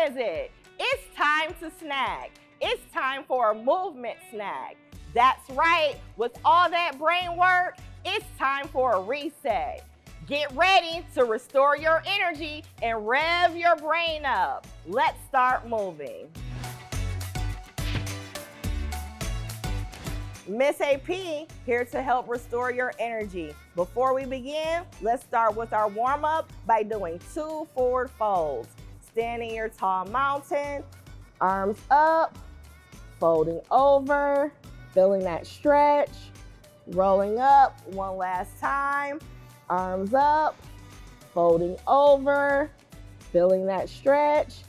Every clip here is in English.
is it? It's time to snack. It's time for a movement snack. That's right, with all that brain work, it's time for a reset. Get ready to restore your energy and rev your brain up. Let's start moving. Miss AP here to help restore your energy. Before we begin, let's start with our warm-up by doing 2 forward folds. Standing your tall mountain, arms up, folding over, feeling that stretch, rolling up one last time, arms up, folding over, feeling that stretch,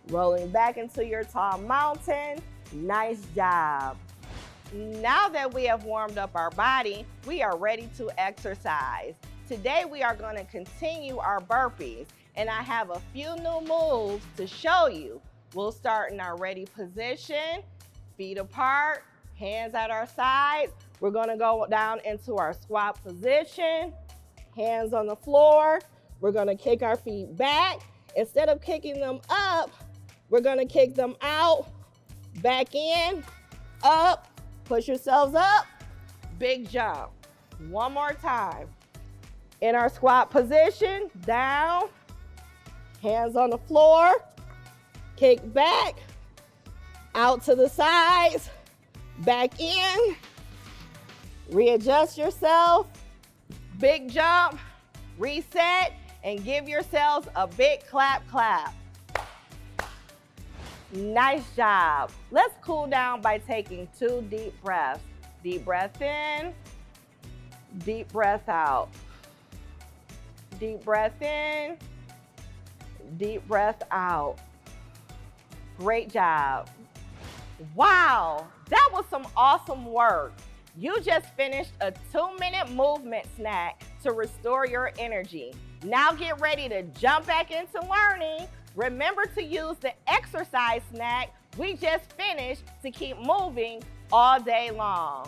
rolling back into your tall mountain. Nice job. Now that we have warmed up our body, we are ready to exercise. Today we are going to continue our burpees, and I have a few new moves to show you. We'll start in our ready position, feet apart, hands at our sides. We're going to go down into our squat position, hands on the floor. We're going to kick our feet back. Instead of kicking them up, we're going to kick them out, back in, up. Push yourselves up, big jump. One more time. In our squat position, down, hands on the floor, kick back, out to the sides, back in, readjust yourself, big jump, reset, and give yourselves a big clap, clap. Nice job. Let's cool down by taking 2 deep breaths. Deep breath in, deep breath out. Deep breath in, deep breath out. Great job. Wow, that was some awesome work. You just finished a 2-minute movement snack to restore your energy. Now get ready to jump back into learning. Remember to use the exercise snack we just finished to keep moving all day long.